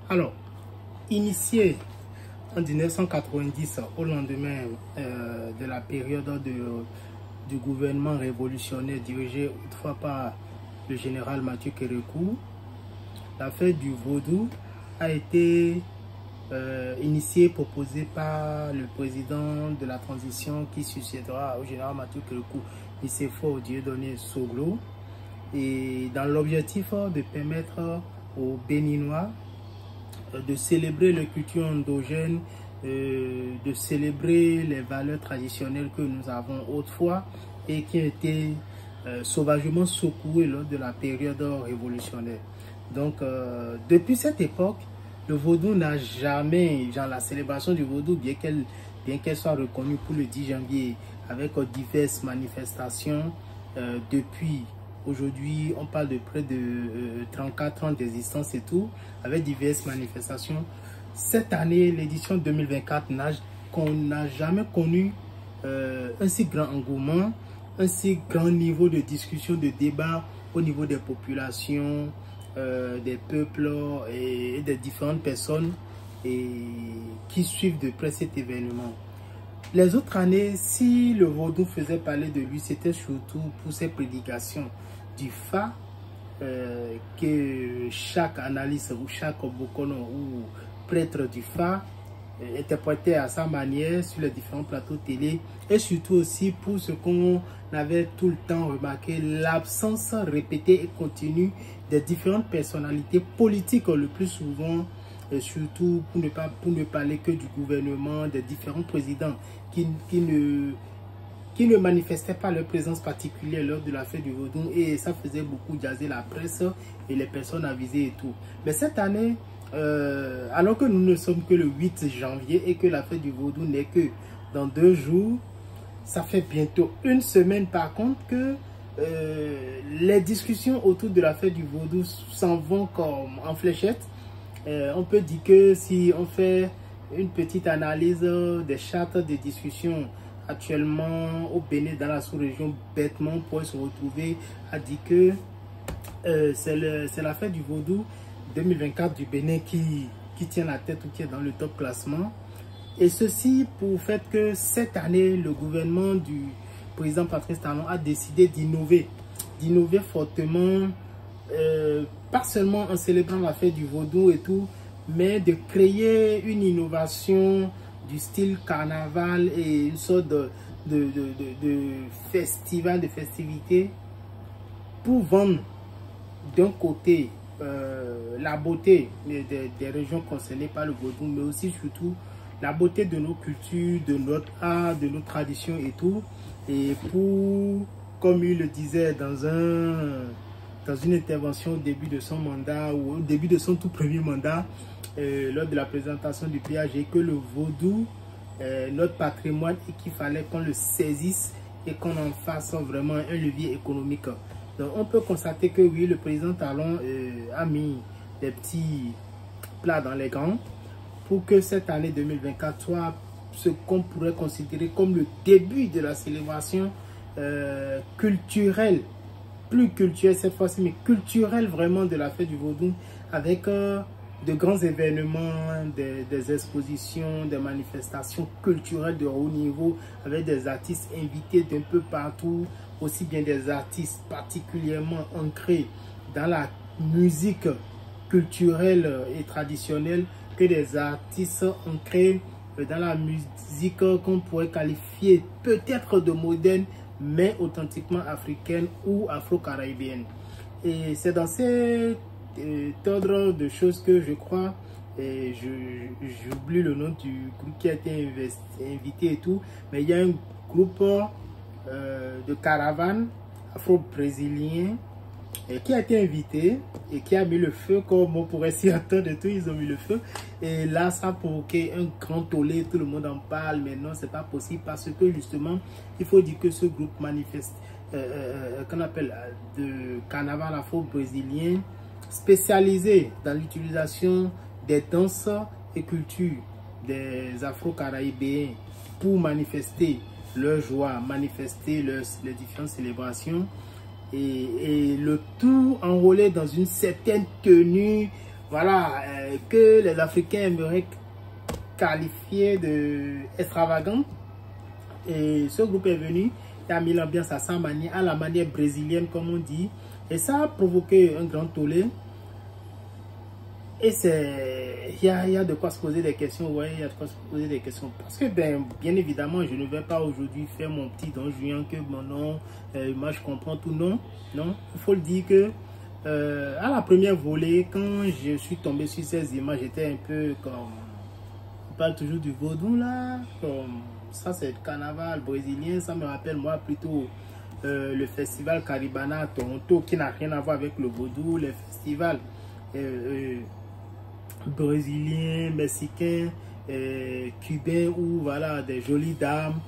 Alors, initié en 1990, au lendemain de la période du gouvernement révolutionnaire dirigé autrefois par le général Mathieu Kérékou, la fête du vaudou a été initiée, proposée par le président de la transition qui succédera au général Mathieu Kérékou, Nicéphore Dieudonné Soglo, et dans l'objectif de permettre aux Béninois de célébrer les cultures endogènes, de célébrer les valeurs traditionnelles que nous avons autrefois et qui ont été sauvagement secouées lors de la période révolutionnaire. Donc, depuis cette époque, le vaudou n'a jamais, genre la célébration du vaudou, bien qu'elle soit reconnue pour le 10 janvier avec diverses manifestations, depuis aujourd'hui, on parle de près de 34 ans d'existence et tout, avec diverses manifestations. Cette année, l'édition 2024, on n'a jamais connu un si grand engouement, un si grand niveau de discussion, de débat au niveau des populations, des peuples et des différentes personnes qui suivent de près cet événement. Les autres années, si le vaudou faisait parler de lui, c'était surtout pour ses prédications du Fa, que chaque analyste ou chaque bokono ou prêtre du Fa interprétait à sa manière sur les différents plateaux télé, et surtout aussi pour ce qu'on avait tout le temps remarqué, l'absence répétée et continue des différentes personnalités politiques, le plus souvent, et surtout pour ne parler que du gouvernement, des différents présidents qui ne manifestaient pas leur présence particulière lors de la fête du vaudou, et ça faisait beaucoup jaser la presse et les personnes avisées et tout. Mais cette année, alors que nous ne sommes que le 8 janvier et que la fête du vaudou n'est que dans 2 jours, ça fait bientôt une semaine par contre que les discussions autour de la fête du vaudou s'en vont comme en fléchette. On peut dire que si on fait une petite analyse des chartes de discussion actuellement au Bénin, dans la sous-région, bêtement, on pourrait se retrouver à dire que c'est la fête du vaudou 2024 du Bénin qui tient la tête ou qui est dans le top classement. Et ceci pour le fait que cette année, le gouvernement du président Patrice Talon a décidé d'innover fortement, pas seulement en célébrant la fête du vaudou et tout, mais de créer une innovation du style carnaval et une sorte de festival, de festivité, pour vendre d'un côté la beauté des régions concernées par le vaudou, mais aussi surtout la beauté de nos cultures, de notre art, de nos traditions et tout. Et pour, comme il le disait dans une intervention au début de son mandat, ou au début de son tout premier mandat, lors de la présentation du PAG, que le vaudou est notre patrimoine et qu'il fallait qu'on le saisisse et qu'on en fasse vraiment un levier économique. Donc on peut constater que oui, le président Talon a mis des petits plats dans les grands pour que cette année 2024 soit ce qu'on pourrait considérer comme le début de la célébration culturelle, plus culturelle cette fois-ci, mais culturelle vraiment de la fête du vaudou, avec de grands événements, des expositions, des manifestations culturelles de haut niveau, avec des artistes invités d'un peu partout, aussi bien des artistes particulièrement ancrés dans la musique culturelle et traditionnelle que des artistes ancrés dans la musique qu'on pourrait qualifier peut-être de moderne, mais authentiquement africaine ou afro-caribéenne. Et c'est dans cet ordre de choses que je crois, et j'oublie le nom du groupe qui a été invité et tout, mais il y a un groupe de caravane afro-brésilien qui a été invité et qui a mis le feu, comme on pourrait s'y attendre et tout, ils ont mis le feu. Et là, ça a provoqué un grand tollé, tout le monde en parle, mais non, c'est pas possible parce que justement, il faut dire que ce groupe manifeste, qu'on appelle de carnaval afro-brésilien, spécialisé dans l'utilisation des danses et cultures des afro-caribéens pour manifester leur joie, manifester les différentes célébrations, et le tout enrôlé dans une certaine tenue voilà, que les Africains aimeraient qualifier de extravagant. Et ce groupe est venu et a mis l'ambiance à sa manière, à la manière brésilienne comme on dit. Et ça a provoqué un grand tollé. Et il y a de quoi se poser des questions, ouais, il y a de quoi se poser des questions. Parce que, bien évidemment, je ne vais pas aujourd'hui faire mon petit Don Juan que mon nom, moi je comprends tout, non. Non, il faut le dire que, à la première volée, quand je suis tombé sur ces images, j'étais un peu comme, on parle toujours du vaudou là, comme, ça c'est le carnaval brésilien, ça me rappelle moi plutôt le festival Caribana à Toronto qui n'a rien à voir avec le vaudou, les festivals brésiliens, mexicains, cubains où voilà des jolies dames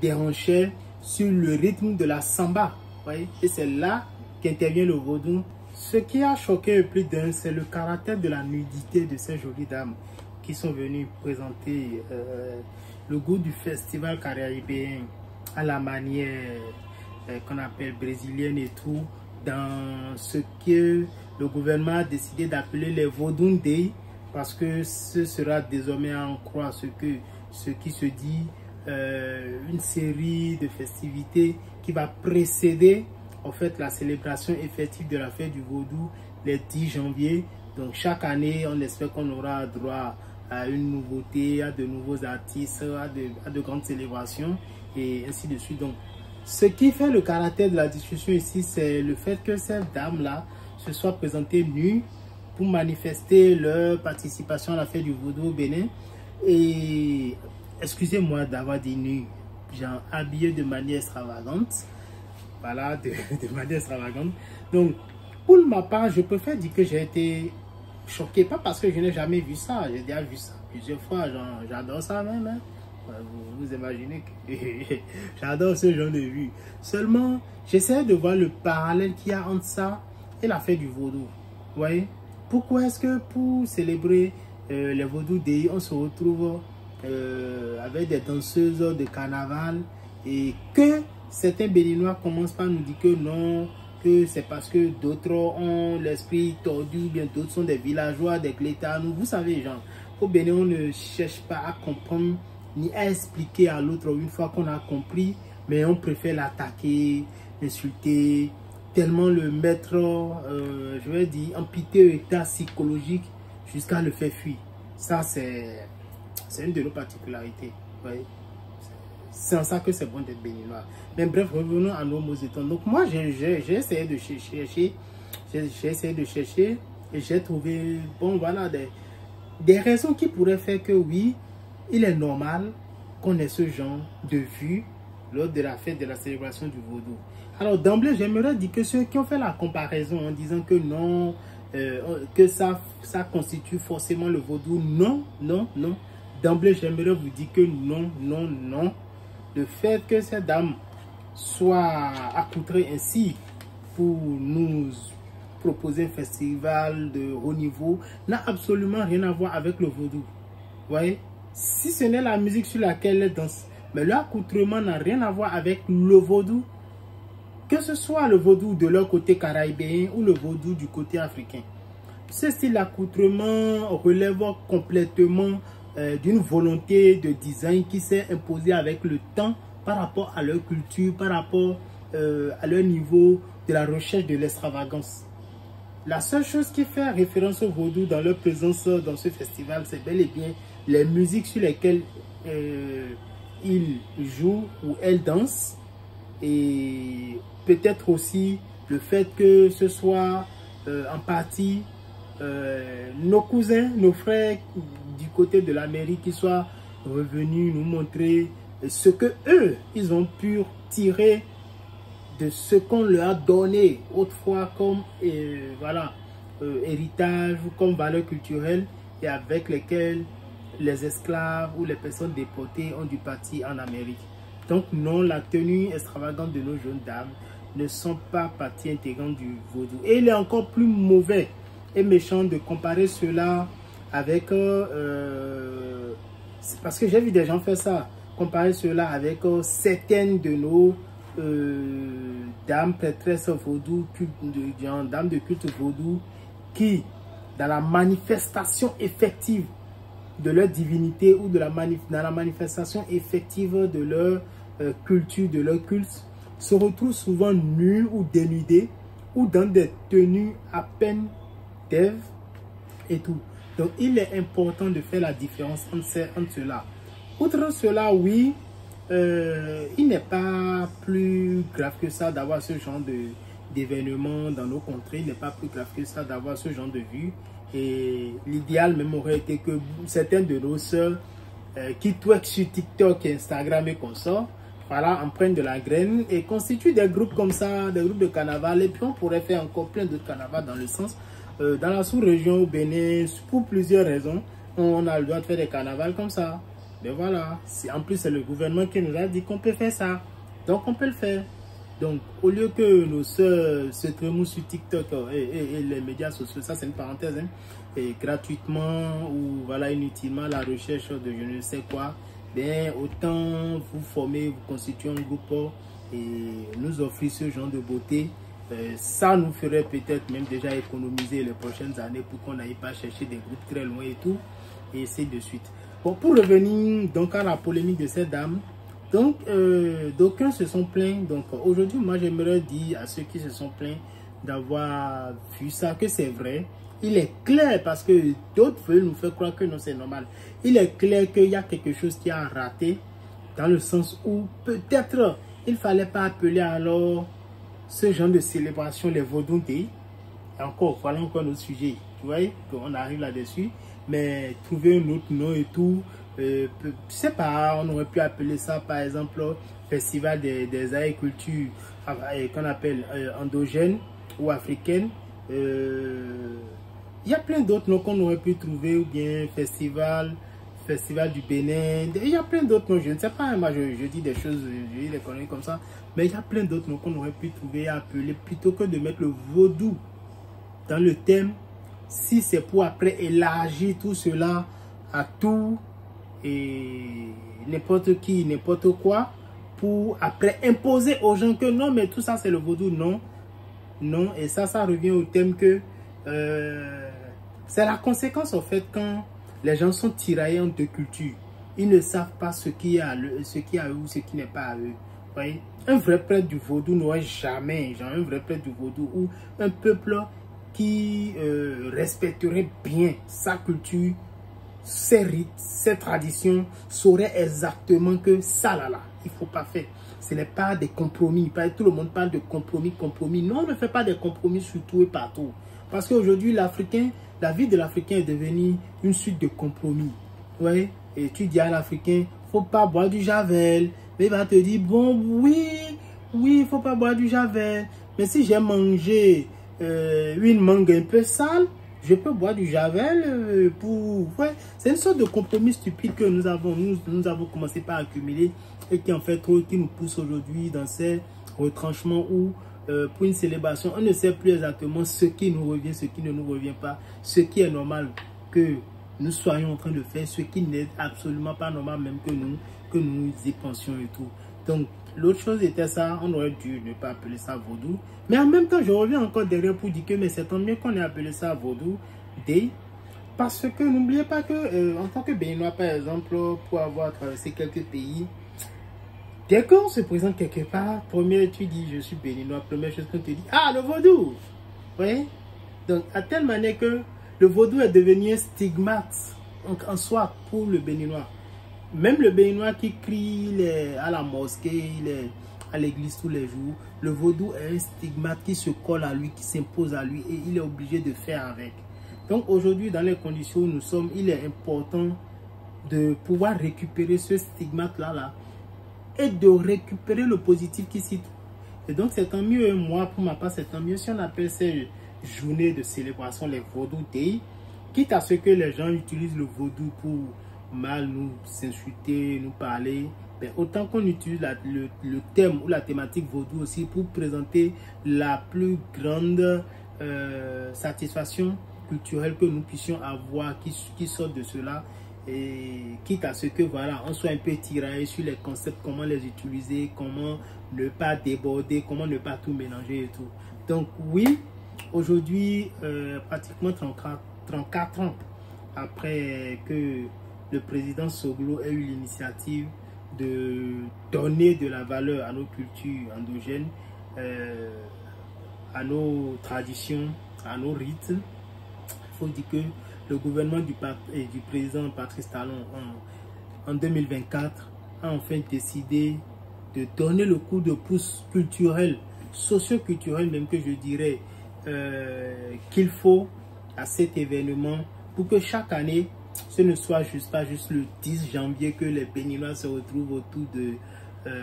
déhanchaient sur le rythme de la samba. Voyez? Et c'est là qu'intervient le vaudou. Ce qui a choqué plus d'un, c'est le caractère de la nudité de ces jolies dames qui sont venues présenter le goût du festival caribéen à la manière qu'on appelle brésilienne et tout, dans ce que le gouvernement a décidé d'appeler les Vodun Day, parce que ce sera désormais à en croire ce qui se dit, une série de festivités qui va précéder en fait la célébration effective de la fête du vaudou le 10 janvier. Donc chaque année, on espère qu'on aura droit à une nouveauté, à de nouveaux artistes, à de grandes célébrations et ainsi de suite. Donc, ce qui fait le caractère de la discussion ici, c'est le fait que ces dames-là se soient présentées nues pour manifester leur participation à la fête du vaudou au Bénin. Et excusez-moi d'avoir dit nues, genre habillées de manière extravagante. Voilà, de manière extravagante. Donc, pour ma part, je préfère dire que j'ai été choqué, pas parce que je n'ai jamais vu ça, j'ai déjà vu ça plusieurs fois, j'adore ça même, hein. Vous imaginez que j'adore ce genre de vue. Seulement, j'essaie de voir le parallèle qu'il y a entre ça et la fête du vaudou. Vous voyez? Pourquoi est-ce que pour célébrer les vaudou day, on se retrouve avec des danseuses de carnaval et que certains Béninois commencent par nous dire que non, que c'est parce que d'autres ont l'esprit tordu, bien d'autres sont des villageois, des clétanos. Vous savez, genre, au Bénin, on ne cherche pas à comprendre ni à expliquer à l'autre une fois qu'on a compris, mais on préfère l'attaquer, l'insulter, tellement le mettre, je vais dire, en piteux état psychologique jusqu'à le faire fuir. Ça, c'est une de nos particularités. Ouais. C'est en ça que c'est bon d'être béninois. Mais bref, revenons à nos mots-étons. Donc moi, j'ai essayé de chercher, et j'ai trouvé, bon voilà, des raisons qui pourraient faire que oui, il est normal qu'on ait ce genre de vue lors de la fête de la célébration du vaudou. Alors d'emblée, j'aimerais dire que ceux qui ont fait la comparaison en disant que non, que ça constitue forcément le vaudou, non, non, non. D'emblée, j'aimerais vous dire que non, non, non. Le fait que ces dames soient accoutrées ainsi pour nous proposer un festival de haut niveau n'a absolument rien à voir avec le vaudou. Vous voyez? Si ce n'est la musique sur laquelle elles dansent, mais leur accoutrement n'a rien à voir avec le vaudou. Que ce soit le vaudou de leur côté caribéen ou le vaudou du côté africain. Ce style d'accoutrement relève complètement d'une volonté de design qui s'est imposée avec le temps par rapport à leur culture, par rapport à leur niveau de la recherche de l'extravagance. La seule chose qui fait référence au vaudou dans leur présence dans ce festival, c'est bel et bien les musiques sur lesquelles ils jouent ou elles dansent, et peut-être aussi le fait que ce soit en partie nos cousins, nos frères du côté de l'Amérique qui soient revenus nous montrer ce que eux, ils ont pu tirer de ce qu'on leur a donné autrefois comme voilà, héritage ou comme valeur culturelle, et avec lesquels les esclaves ou les personnes déportées ont dû partir en Amérique. Donc non, la tenue extravagante de nos jeunes dames ne sont pas partie intégrante du vaudou. Et il est encore plus mauvais et méchant de comparer cela avec, parce que j'ai vu des gens faire ça, comparer cela avec certaines de nos dames prêtresses vaudou, dames de culte vaudou, qui dans la manifestation effective de leur divinité ou dans la manifestation effective de leur culture, de leur culte, se retrouvent souvent nus ou dénudés ou dans des tenues à peine d'Ève et tout. Donc, il est important de faire la différence entre cela. Outre cela, oui, il n'est pas plus grave que ça d'avoir ce genre d'événements dans nos contrées. Il n'est pas plus grave que ça d'avoir ce genre de vue. Et l'idéal même aurait été que certaines de nos sœurs qui twerk sur TikTok, Instagram et consorts, voilà, en prennent de la graine et constituent des groupes comme ça, des groupes de carnaval. Et puis on pourrait faire encore plein d'autres carnavals dans le sens, dans la sous-région au Bénin, pour plusieurs raisons, on a le droit de faire des carnavals comme ça. Mais voilà, en plus c'est le gouvernement qui nous a dit qu'on peut faire ça. Donc on peut le faire. Donc au lieu que nos soeurs se trémoussent sur TikTok et les médias sociaux, ça c'est une parenthèse, hein, et gratuitement ou voilà inutilement la recherche de je ne sais quoi, bien autant vous former, vous constituer un groupe et nous offrir ce genre de beauté. Ça nous ferait peut-être même déjà économiser les prochaines années pour qu'on n'aille pas chercher des groupes très loin et tout, et ainsi de suite. Bon, pour revenir donc à la polémique de cette dame, donc d'aucuns se sont plaints. Donc aujourd'hui, moi j'aimerais dire à ceux qui se sont plaints d'avoir vu ça que c'est vrai. Il est clair parce que d'autres veulent nous faire croire que non, c'est normal. Il est clair qu'il y a quelque chose qui a raté dans le sens où peut-être il ne fallait pas appeler alors ce genre de célébration les Vaudou Day. Encore, voilà encore notre sujet. Tu vois, on arrive là-dessus. Mais trouver un autre nom et tout, je sais pas, on aurait pu appeler ça par exemple Festival des agricultures qu'on appelle endogènes ou africaines. Il y a plein d'autres noms qu'on aurait pu trouver, ou bien Festival du Bénin. Il y a plein d'autres noms, je ne sais pas, moi je dis des choses, je dis des conneries comme ça. Mais il y a plein d'autres noms qu'on aurait pu trouver et appeler plutôt que de mettre le vaudou dans le thème. Si c'est pour après élargir tout cela à tout et n'importe qui, n'importe quoi, pour après imposer aux gens que non, mais tout ça c'est le vaudou, non. Non, et ça revient au thème que c'est la conséquence en fait quand les gens sont tiraillés en deux cultures. Ils ne savent pas ce qui est à eux, ou ce qui n'est pas à eux. Vous voyez? Un vrai prêtre du vaudou n'aurait jamais, genre un vrai prêtre du vaudou ou un peuple qui respecterait bien sa culture, ses rites, ses traditions, saurait exactement que ça là, il ne faut pas faire. Ce n'est pas des compromis. Tout le monde parle de compromis. Non, on ne fait pas des compromis sur tout et partout. Parce qu'aujourd'hui, la vie de l'Africain est devenue une suite de compromis. Ouais. Et tu dis à l'Africain, il ne faut pas boire du javel. Mais il va te dire, bon, oui, il ne faut pas boire du javel. Mais si j'ai mangé une mangue un peu sale, je peux boire du javel pour... Ouais. C'est une sorte de compromis stupide que nous avons commencé par accumuler et qui en fait qui nous pousse aujourd'hui dans ces retranchements où pour une célébration, on ne sait plus exactement ce qui nous revient, ce qui ne nous revient pas, ce qui est normal que nous soyons en train de faire, ce qui n'est absolument pas normal même que nous y pensions et tout. Donc, l'autre chose était ça, on aurait dû ne pas appeler ça vaudou. Mais en même temps, je reviens encore derrière pour dire que mais c'est tant mieux qu'on ait appelé ça vaudou day. Parce que n'oubliez pas que en tant que Béninois, par exemple, pour avoir traversé quelques pays, dès qu'on se présente quelque part, première tu dis je suis Béninois, première chose qu'on te dit, ah le vaudou. Vous voyez? Donc à telle manière que le vaudou est devenu un stigmate en soi pour le Béninois. Même le Béninois qui crie à la mosquée, à l'église tous les jours, le vaudou est un stigmate qui se colle à lui, qui s'impose à lui et il est obligé de faire avec. Donc aujourd'hui, dans les conditions où nous sommes, il est important de pouvoir récupérer ce stigmate-là et de récupérer le positif qui s'y trouve. Et donc c'est tant mieux, moi pour ma part, c'est tant mieux si on appelle ces journées de célébration les vaudou day, quitte à ce que les gens utilisent le vaudou pour mal nous insulter, nous parler, mais autant qu'on utilise le thème ou la thématique vaudou aussi pour présenter la plus grande satisfaction culturelle que nous puissions avoir qui sort de cela, et quitte à ce que voilà on soit un peu tiraillé sur les concepts, comment les utiliser, comment ne pas déborder, comment ne pas tout mélanger et tout. Donc oui, aujourd'hui pratiquement 34 ans après que le président Soglo ait eu l'initiative de donner de la valeur à nos cultures endogènes, à nos traditions, à nos rites. Il faut dire que le gouvernement du président Patrice Talon en 2024 a enfin décidé de donner le coup de pouce culturel, socio-culturel même, que je dirais qu'il faut à cet événement, pour que chaque année ce ne soit pas juste le 10 janvier que les Béninois se retrouvent autour de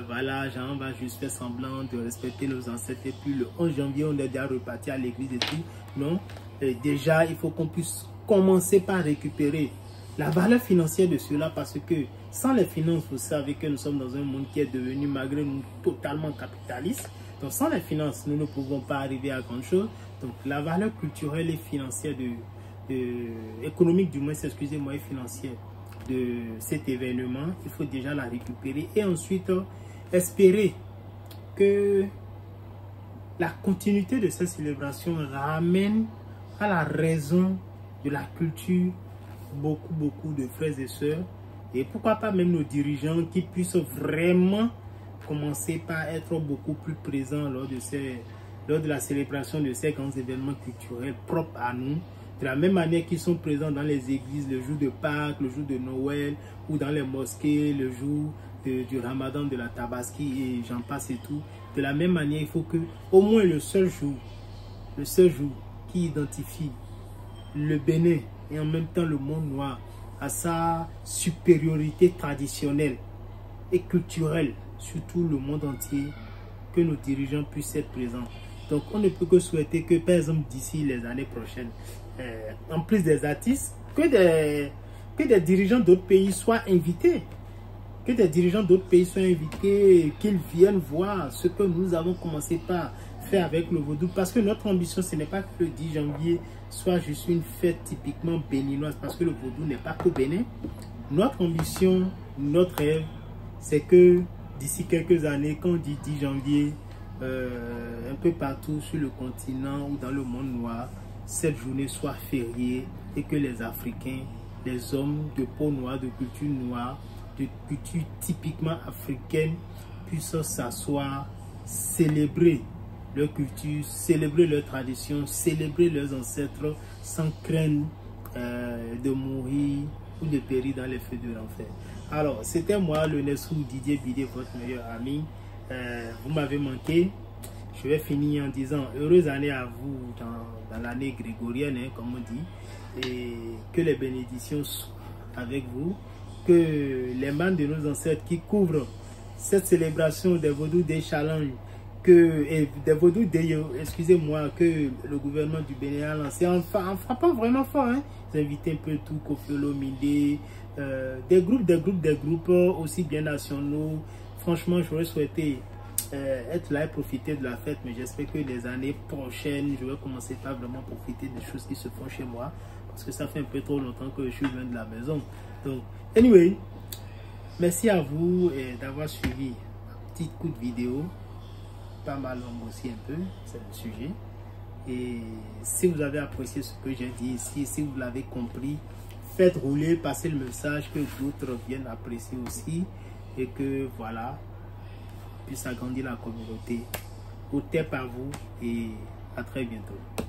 voilà, genre on va juste faire semblant de respecter nos ancêtres et puis le 11 janvier on est déjà reparti à l'église et tout. Non, déjà il faut qu'on puisse commencer par récupérer la valeur financière de cela, parce que sans les finances, vous savez que nous sommes dans un monde qui est devenu, malgré nous, totalement capitaliste. Donc sans les finances, nous ne pouvons pas arriver à grand chose. Donc la valeur culturelle et financière économique du moins, excusez-moi, et financière de cet événement, il faut déjà la récupérer et ensuite espérer que la continuité de cette célébration ramène à la raison de la culture beaucoup de frères et sœurs, et pourquoi pas même nos dirigeants qui puissent vraiment commencer par être beaucoup plus présents lors de la célébration de ces grands événements culturels propres à nous. De la même manière qu'ils sont présents dans les églises le jour de Pâques, le jour de Noël, ou dans les mosquées le jour du Ramadan, de la Tabaski, et j'en passe et tout. De la même manière, il faut que au moins le seul jour qui identifie le Bénin et en même temps le monde noir à sa supériorité traditionnelle et culturelle sur tout le monde entier, que nos dirigeants puissent être présents. Donc on ne peut que souhaiter que, par exemple, d'ici les années prochaines, en plus des artistes, que des dirigeants d'autres pays soient invités. Que des dirigeants d'autres pays soient invités, qu'ils viennent voir ce que nous avons commencé par faire avec le vaudou. Parce que notre ambition, ce n'est pas que le 10 janvier soit juste une fête typiquement béninoise, parce que le vaudou n'est pas qu'au Bénin. Notre ambition, notre rêve, c'est que d'ici quelques années, quand on dit 10 janvier, un peu partout sur le continent ou dans le monde noir, cette journée soit fériée et que les Africains, les hommes de peau noire, de culture noire, de culture typiquement africaine, puissent s'asseoir, célébrer leur culture, célébrer leur tradition, célébrer leurs ancêtres sans craindre de mourir ou de périr dans les feux de l'enfer. Alors, c'était moi, le Nessou Didier Bidé, votre meilleur ami. Vous m'avez manqué. Je vais finir en disant heureuse année à vous dans l'année grégorienne, hein, comme on dit, et que les bénédictions soient avec vous, que les mains de nos ancêtres qui couvrent cette célébration des Vaudou Day Challenge, des Vaudou Day, excusez-moi, que le gouvernement du Bénin a lancé en frappant vraiment fort, hein. Vous invitez un peu tout, Koffi Olomide, des groupes aussi bien nationaux. Franchement, j'aurais souhaité être là et profiter de la fête, mais j'espère que les années prochaines, je vais commencer par vraiment profiter des choses qui se font chez moi, parce que ça fait un peu trop longtemps que je suis loin de la maison. Donc, anyway, merci à vous d'avoir suivi ma petite coup de vidéo, pas mal long aussi un peu, c'est le sujet. Et si vous avez apprécié ce que j'ai dit ici, si vous l'avez compris, faites rouler, passez le message, que d'autres viennent apprécier aussi, et que voilà, puisse agrandir la communauté. Au tête par vous et à très bientôt.